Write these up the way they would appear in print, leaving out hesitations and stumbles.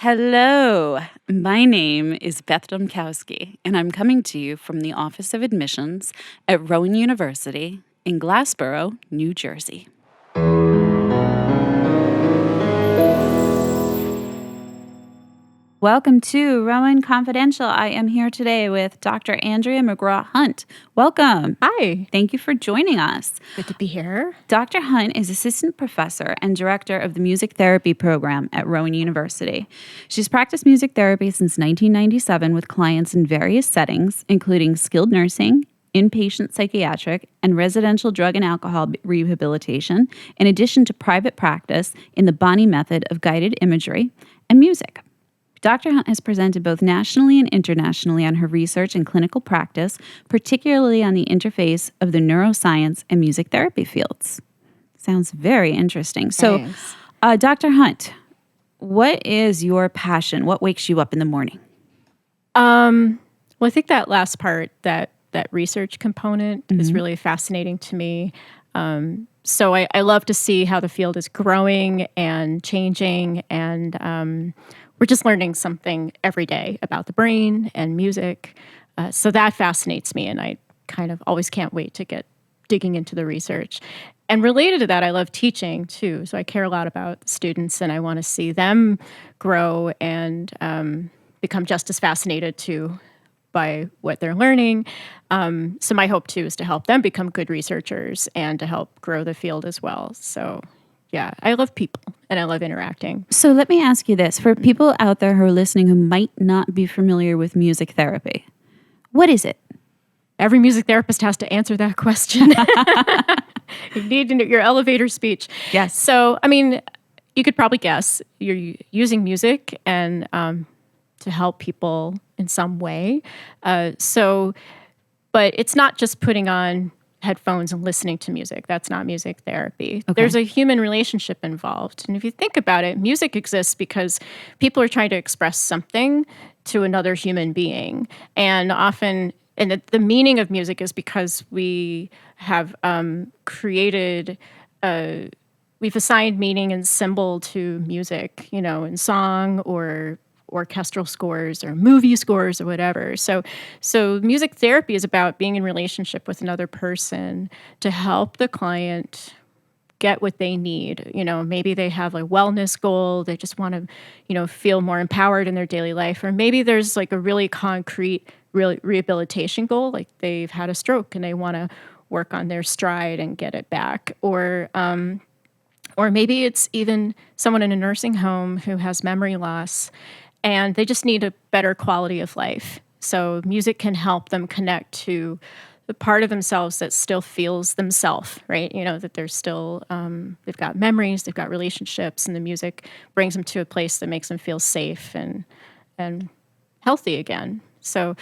Hello, my name is Beth Domkowski, and I'm coming to you from the Office of Admissions at Rowan University in Glassboro, New Jersey. Welcome to Rowan Confidential. I am here today with Dr. Andrea McGraw Hunt. Welcome. Hi. Thank you for joining us. Good to be here. Dr. Hunt is assistant professor and director of the music therapy program at Rowan University. She's practiced music therapy since 1997 with clients in various settings, including skilled nursing, inpatient psychiatric, and residential drug and alcohol rehabilitation, in addition to private practice in the Bonney method of guided imagery and music. Dr. Hunt has presented both nationally and internationally on her research and clinical practice, particularly on the interface of the neuroscience and music therapy fields. Sounds very interesting. So, Dr. Hunt, what is your passion? What wakes you up in the morning? Well, I think that last part, that research component is really fascinating to me. So I love to see how the field is growing and changing, and we're just learning something every day about the brain and music. So that fascinates me, and I kind of always can't wait to get digging into the research. And related to that, I love teaching too. So I care a lot about students, and I want to see them grow and become just as fascinated too by what they're learning. So my hope too is to help them become good researchers and to help grow the field as well. So yeah, I love people and I love interacting. So let me ask you this. For people out there who are listening who might not be familiar with music therapy, what is it? Every music therapist has to answer that question. You need your elevator speech. Yes. So, I mean, you could probably guess you're using music and to help people in some way. But it's not just putting on headphones and listening to music. That's not music therapy. Okay. There's a human relationship involved. And if you think about it, music exists because people are trying to express something to another human being. And often, and the meaning of music is because we have created, we've assigned meaning and symbol to music, in song or orchestral scores or movie scores or whatever. So music therapy is about being in relationship with another person to help the client get what they need. Maybe they have a wellness goal. They just want to, feel more empowered in their daily life. Or maybe there's like a really concrete rehabilitation goal, like they've had a stroke and they want to work on their stride and get it back. Or maybe it's even someone in a nursing home who has memory loss and they just need a better quality of life. So music can help them connect to the part of themselves that still feels themselves, right? That they're still, they've got memories, they've got relationships, and the music brings them to a place that makes them feel safe and healthy again. So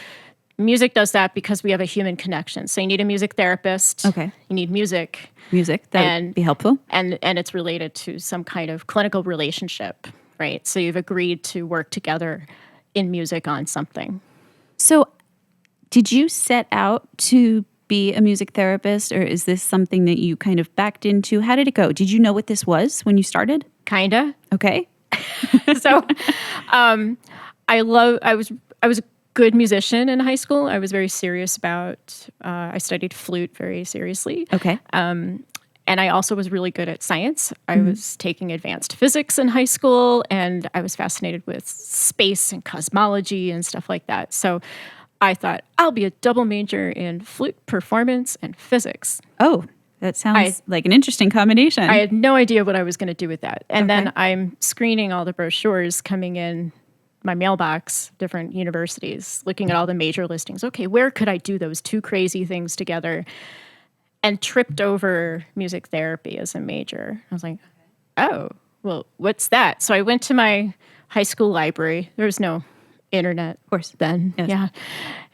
music does that because we have a human connection. So you need a music therapist. Okay. You need music. Music, that would be helpful. And it's related to some kind of clinical relationship. Right. So you've agreed to work together in music on something. So did you set out to be a music therapist, or is this something that you kind of backed into? How did it go? Did you know what this was when you started? Kinda. Okay. So I was a good musician in high school. I was very serious about, I studied flute very seriously. Okay. And I also was really good at science. I was taking advanced physics in high school, and I was fascinated with space and cosmology and stuff like that. So I thought, I'll be a double major in flute performance and physics. Oh, that sounds like an interesting combination. I had no idea what I was going to do with that. And then I'm screening all the brochures coming in my mailbox, different universities, looking at all the major listings. Okay, where could I do those two crazy things together? And tripped over music therapy as a major. I was like, oh, well, what's that? So I went to my high school library. There was no internet, of course, then. Yes. Yeah.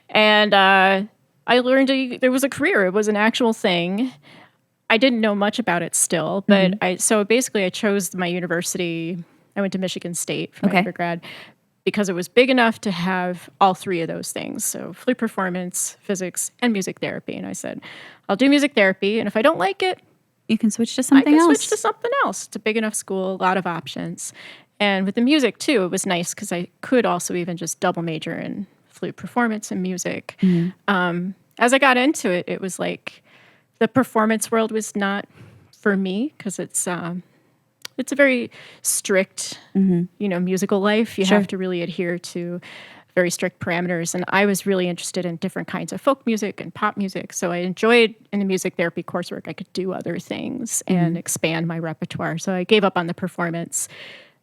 And I learned there was a career. It was an actual thing. I didn't know much about it still, but I chose my university. I went to Michigan State for my undergrad because it was big enough to have all three of those things. So flute performance, physics, and music therapy. And I said, I'll do music therapy. And if I don't like it, you can switch to something else. Switch to something else. It's a big enough school, a lot of options. And with the music, too, it was nice because I could also even just double major in flute performance and music. As I got into it, it was like the performance world was not for me because it's a very strict, musical life. You have to really adhere to very strict parameters. And I was really interested in different kinds of folk music and pop music. So I enjoyed in the music therapy coursework, I could do other things and expand my repertoire. So I gave up on the performance.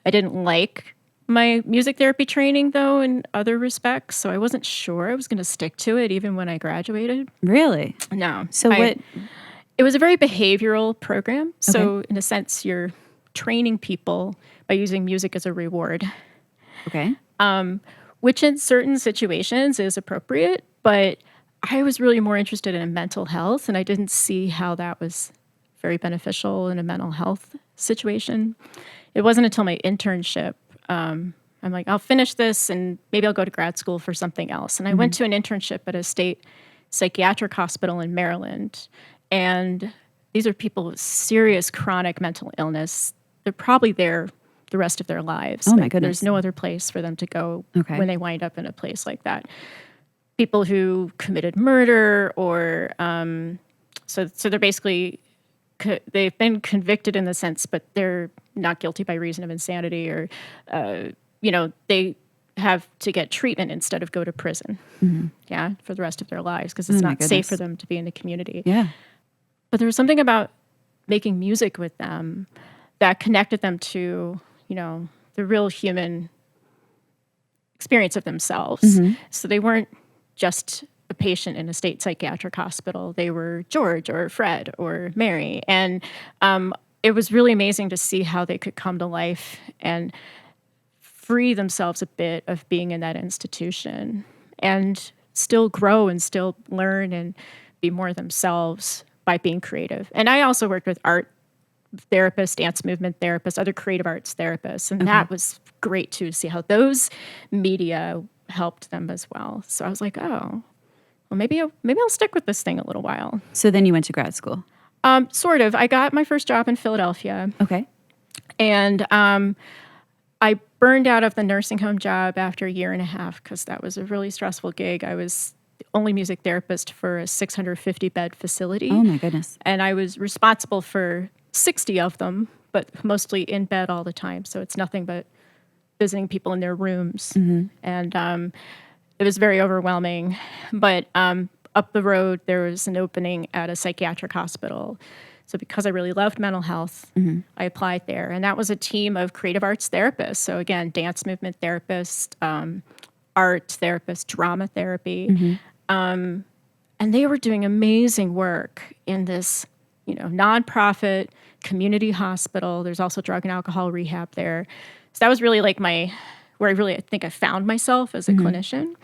I didn't like my music therapy training, though, in other respects. So I wasn't sure I was going to stick to it even when I graduated. Really? No. So what? It was a very behavioral program. So in a sense, you're training people by using music as a reward. Okay. Which in certain situations is appropriate, but I was really more interested in mental health, and I didn't see how that was very beneficial in a mental health situation. It wasn't until my internship, I'm like, I'll finish this and maybe I'll go to grad school for something else. And I went to an internship at a state psychiatric hospital in Maryland, and these are people with serious chronic mental illness. They're probably there the rest of their lives. Oh, my goodness. There's no other place for them to go when they wind up in a place like that. People who committed murder or so they're basically, they've been convicted in the sense, but they're not guilty by reason of insanity or, they have to get treatment instead of go to prison, for the rest of their lives because it's not safe for them to be in the community. Yeah. But there was something about making music with them that connected them to, the real human experience of themselves. So they weren't just a patient in a state psychiatric hospital. They were George or Fred or Mary. And it was really amazing to see how they could come to life and free themselves a bit of being in that institution and still grow and still learn and be more themselves by being creative. And I also worked with art therapists, dance movement therapists, other creative arts therapists. And that was great too, to see how those media helped them as well. So I was like, oh, well, maybe I'll stick with this thing a little while. So then you went to grad school? Sort of. I got my first job in Philadelphia. Okay. And I burned out of the nursing home job after a year and a half because that was a really stressful gig. I was the only music therapist for a 650-bed facility. Oh, my goodness. And I was responsible for 60 of them, but mostly in bed all the time. So it's nothing but visiting people in their rooms. And it was very overwhelming. But up the road, there was an opening at a psychiatric hospital. So because I really loved mental health, I applied there. And that was a team of creative arts therapists. So again, dance movement therapists, art therapists, drama therapy. And they were doing amazing work in this, nonprofit community hospital. There's also drug and alcohol rehab there. So that was really like where I think I found myself as a clinician.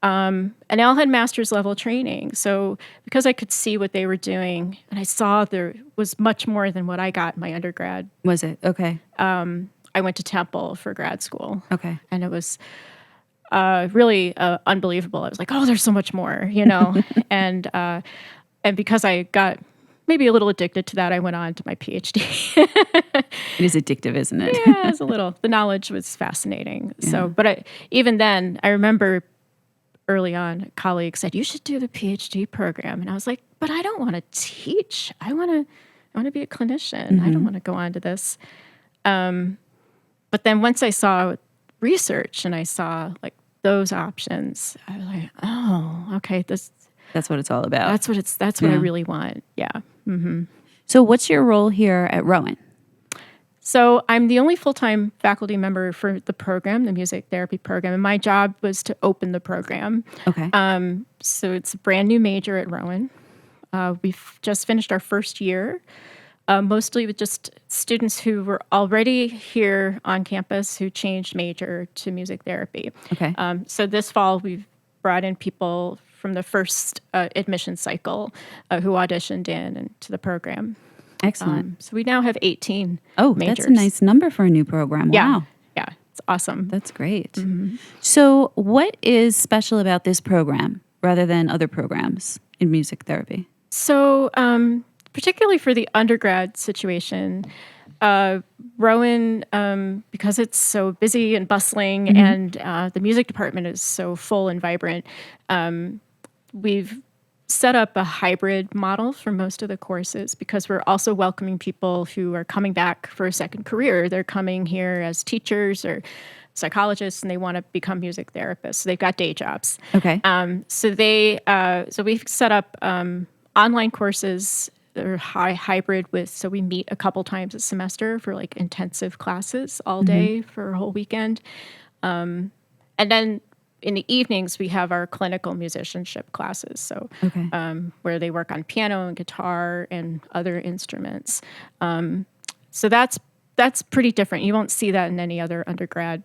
And they all had master's level training. So because I could see what they were doing and I saw there was much more than what I got in my undergrad. Was it? Okay. I went to Temple for grad school. Okay. And it was really unbelievable. I was like, oh, there's so much more, and because I got maybe a little addicted to that, I went on to my PhD. It is addictive, isn't it? Yeah, it's a little. The knowledge was fascinating. Yeah. So, but even then, I remember early on, colleagues said, you should do the PhD program. And I was like, but I don't want to teach. I want to be a clinician. I don't want to go on to this. But then once I saw research and I saw like those options, I was like, oh, okay, that's what it's all about. That's what I really want. Yeah. So what's your role here at Rowan? So I'm the only full-time faculty member for the program, the music therapy program, and my job was to open the program. Okay. So it's a brand new major at Rowan. We've just finished our first year, mostly with just students who were already here on campus who changed major to music therapy. Okay. So this fall we've brought in people from the first admission cycle who auditioned into the program. Excellent. So we now have 18 majors. That's a nice number for a new program. Yeah. Wow. Yeah, it's awesome. That's great. So what is special about this program rather than other programs in music therapy? So particularly for the undergrad situation, Rowan, because it's so busy and bustling and the music department is so full and vibrant, we've set up a hybrid model for most of the courses because we're also welcoming people who are coming back for a second career. They're coming here as teachers or psychologists, and they want to become music therapists. So they've got day jobs. Okay. So we've set up online courses that are hybrid with. So we meet a couple times a semester for like intensive classes all day for a whole weekend, and then in the evenings, we have our clinical musicianship classes, so where they work on piano and guitar and other instruments. So that's pretty different. You won't see that in any other undergrad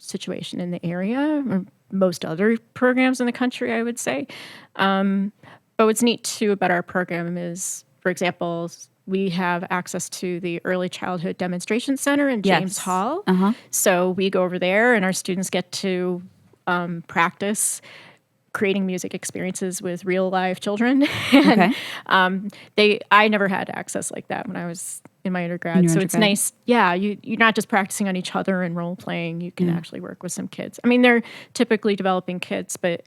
situation in the area or most other programs in the country, I would say. But what's neat too about our program is, for example, we have access to the Early Childhood Demonstration Center in James Hall. So we go over there and our students get to practice creating music experiences with real live children. And I never had access like that when I was in my undergrad. So it's nice. Yeah, you're not just practicing on each other and role playing. You can actually work with some kids. I mean, they're typically developing kids, but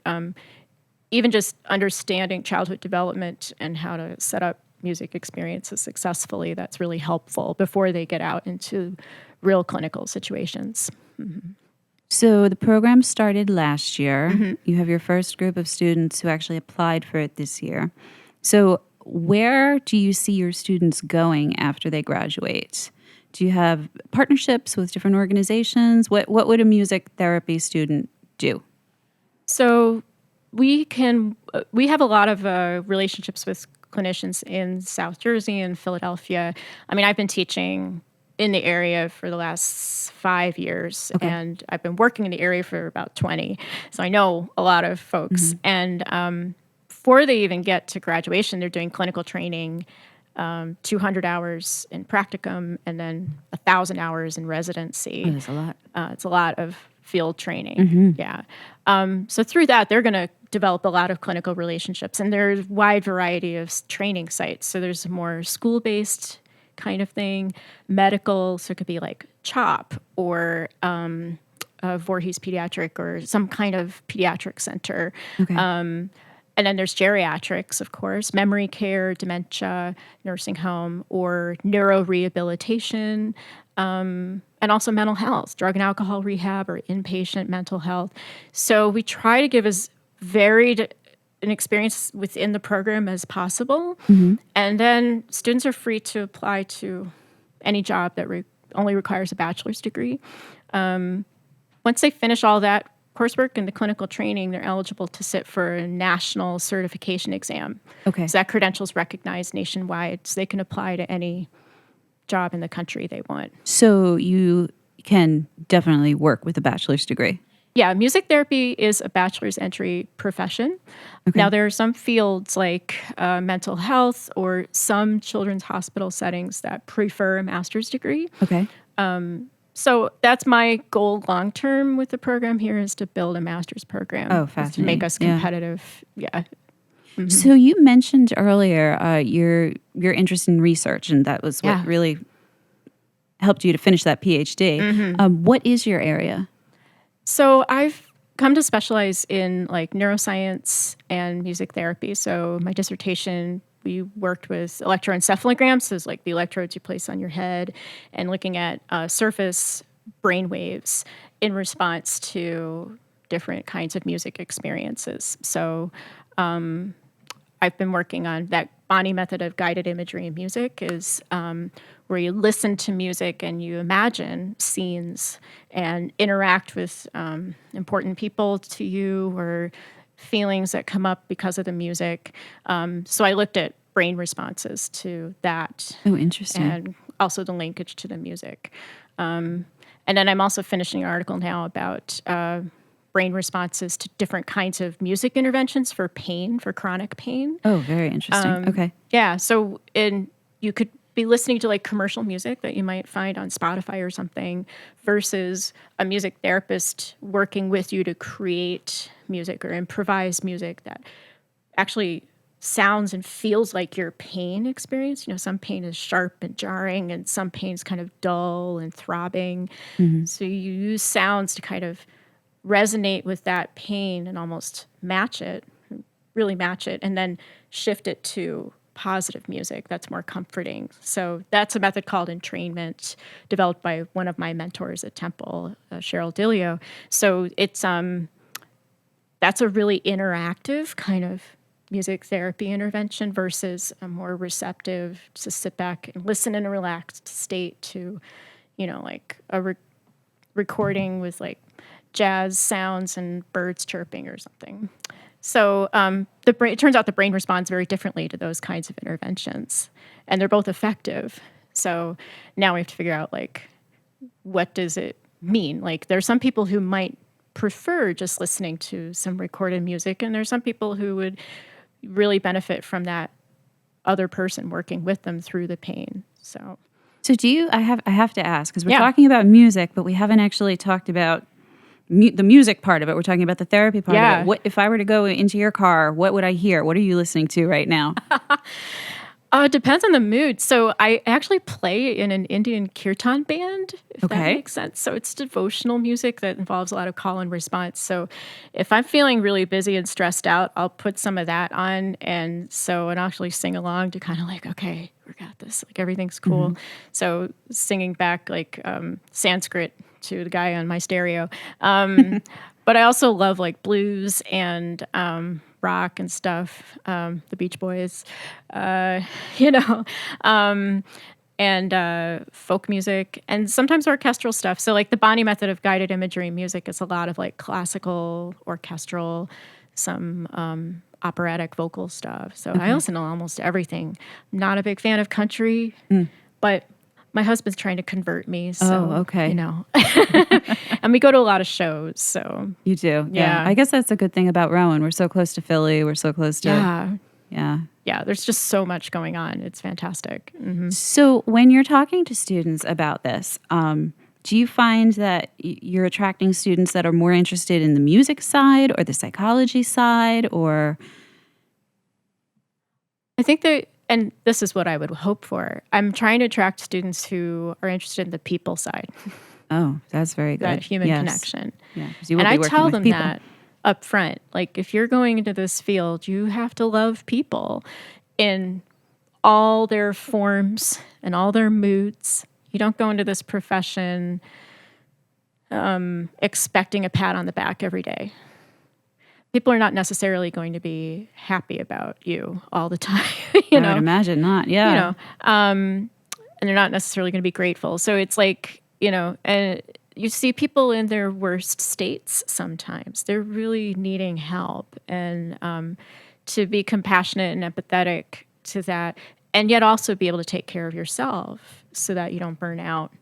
even just understanding childhood development and how to set up music experiences successfully, that's really helpful before they get out into real clinical situations. So the program started last year. You have your first group of students who actually applied for it this year. So where do you see your students going after they graduate? Do you have partnerships with different organizations? What would a music therapy student do? So we have a lot of relationships with clinicians in South Jersey and Philadelphia. I mean, I've been teaching in the area for the last 5 years, and I've been working in the area for about 20. So I know a lot of folks. And before they even get to graduation, they're doing clinical training, 200 hours in practicum, and then 1,000 hours in residency. That's a lot. It's a lot of field training. Yeah. So through that, they're going to develop a lot of clinical relationships, and there's a wide variety of training sites. So there's more school-based kind of thing, medical, so it could be like CHOP or Voorhees Pediatric or some kind of pediatric center. And then there's geriatrics, of course, memory care, dementia, nursing home, or neurorehabilitation, and also mental health, drug and alcohol rehab or inpatient mental health. So we try to give as varied an experience within the program as possible. And then students are free to apply to any job that only requires a bachelor's degree. Once they finish all that coursework and the clinical training, they're eligible to sit for a national certification exam. So that credential is recognized nationwide, so they can apply to any job in the country they want. So you can definitely work with a bachelor's degree. Yeah, music therapy is a bachelor's entry profession. Now, there are some fields like mental health or some children's hospital settings that prefer a master's degree. So that's my goal long term with the program here is to build a master's program. Fascinating. To make us competitive. Yeah. So you mentioned earlier your interest in research, and that was what really helped you to finish that PhD. What is your area? So I've come to specialize in like neuroscience and music therapy. So my dissertation, we worked with electroencephalograms, so it's like the electrodes you place on your head, and looking at surface brain waves in response to different kinds of music experiences. So I've been working on that Bonnie method of guided imagery in music is where you listen to music and you imagine scenes and interact with important people to you or feelings that come up because of the music. So I looked at brain responses to that. Oh, interesting. And also the linkage to the music. And then I'm also finishing an article now about brain responses to different kinds of music interventions for pain, for chronic pain. Oh, very interesting. Yeah. So you could be listening to like commercial music that you might find on Spotify or something versus a music therapist working with you to create music or improvise music that actually sounds and feels like your pain experience. Some pain is sharp and jarring, and some pain is kind of dull and throbbing. So you use sounds to kind of resonate with that pain and almost really match it, and then shift it to positive music that's more comforting. So that's a method called entrainment, developed by one of my mentors at Temple, Cheryl Dillio. So it's that's a really interactive kind of music therapy intervention versus a more receptive, to sit back and listen in a relaxed state to, like a recording with like jazz sounds and birds chirping or something. So it turns out the brain responds very differently to those kinds of interventions, and they're both effective. So now we have to figure out, like, what does it mean? Like, there's some people who might prefer just listening to some recorded music, and there's some people who would really benefit from that other person working with them through the pain. So do you? I have to ask, because we're talking about music, but we haven't actually talked about the music part of it. We're talking about the therapy part of it. What if I were to go into your car? What would I hear? What are you listening to right now? It depends on the mood. So I actually play in an Indian kirtan band, if that makes sense. So it's devotional music that involves a lot of call and response. So if I'm feeling really busy and stressed out, I'll put some of that on, and actually sing along to kind of like, okay, we got this. Like, everything's cool. So singing back like Sanskrit to the guy on my stereo. But I also love like blues and rock and stuff, the Beach Boys, and folk music, and sometimes orchestral stuff. So like the Bonnie method of guided imagery music is a lot of like classical, orchestral, some operatic vocal stuff. So I listen to almost everything. I'm not a big fan of country, but my husband's trying to convert me. So, and we go to a lot of shows. So you do. Yeah. I guess that's a good thing about Rowan. We're so close to Philly. We're so close to. Yeah. There's just so much going on. It's fantastic. So when you're talking to students about this, do you find that you're attracting students that are more interested in the music side or the psychology side, or? I think that, and this is what I would hope for, I'm trying to attract students who are interested in the people side. Oh, that's very good. That human connection. Yeah, and I tell them that up front. Like, if you're going into this field, you have to love people in all their forms and all their moods. You don't go into this profession expecting a pat on the back every day. People are not necessarily going to be happy about you all the time. I would imagine not. Yeah. And they're not necessarily going to be grateful. So it's like, and you see people in their worst states sometimes. They're really needing help, and to be compassionate and empathetic to that, and yet also be able to take care of yourself so that you don't burn out,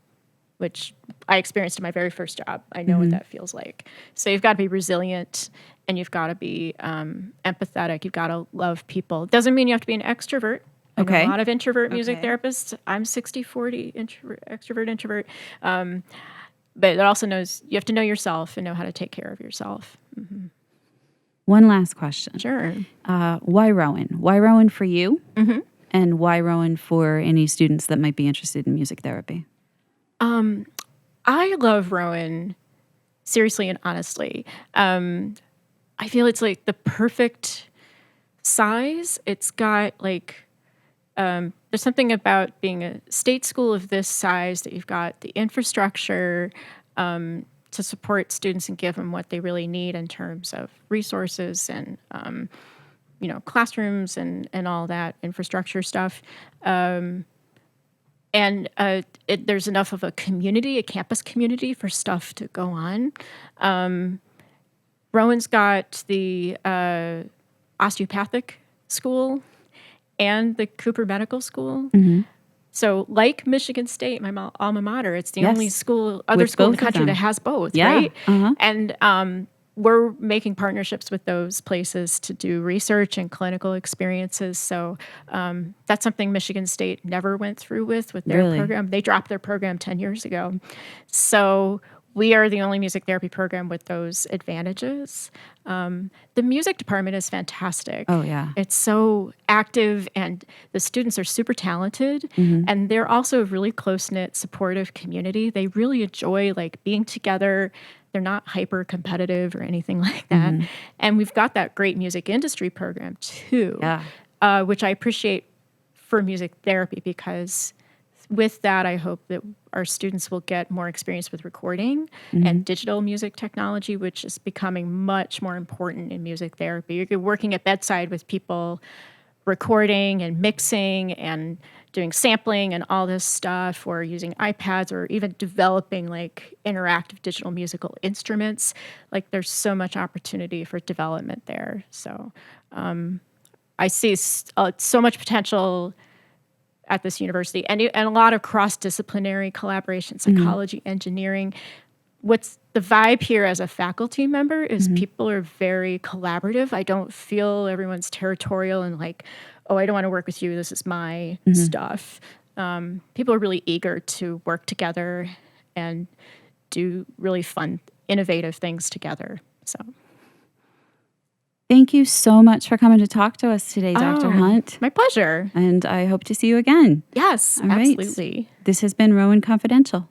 which I experienced in my very first job. I know what that feels like. So you've got to be resilient, and you've got to be empathetic. You've got to love people. It doesn't mean you have to be an extrovert. I know a lot of introvert music therapists. I'm 60-40, extrovert, introvert. But it also knows you have to know yourself and know how to take care of yourself. One last question. Sure. Why Rowan? Why Rowan for you? And why Rowan for any students that might be interested in music therapy? I love Rowan, seriously and honestly. I feel it's like the perfect size. It's got like, there's something about being a state school of this size that you've got the infrastructure to support students and give them what they really need in terms of resources and, classrooms and all that infrastructure stuff. And there's enough of a community, a campus community for stuff to go on. Rowan's got the osteopathic school and the Cooper Medical School. So like Michigan State, my alma mater, it's the only other school in the country that has both, right? And we're making partnerships with those places to do research and clinical experiences. So that's something Michigan State never went through with their program. They dropped their program 10 years ago. So we are the only music therapy program with those advantages. The music department is fantastic. Oh, yeah. It's so active, and the students are super talented, and they're also a really close-knit, supportive community. They really enjoy like being together. They're not hyper competitive or anything like that. And we've got that great music industry program too, which I appreciate for music therapy, because with that, I hope that our students will get more experience with recording and digital music technology, which is becoming much more important in music therapy. You're working at bedside with people recording and mixing and doing sampling and all this stuff, or using iPads, or even developing like interactive digital musical instruments. Like there's so much opportunity for development there. So I see so much potential at this university, and a lot of cross-disciplinary collaboration, psychology, engineering. What's the vibe here as a faculty member is people are very collaborative. I don't feel everyone's territorial and like, oh, I don't want to work with you. This is my stuff. People are really eager to work together and do really fun, innovative things together. So. Thank you so much for coming to talk to us today, Dr. Hunt. My pleasure. And I hope to see you again. Yes, All right. absolutely. This has been Rowan Confidential.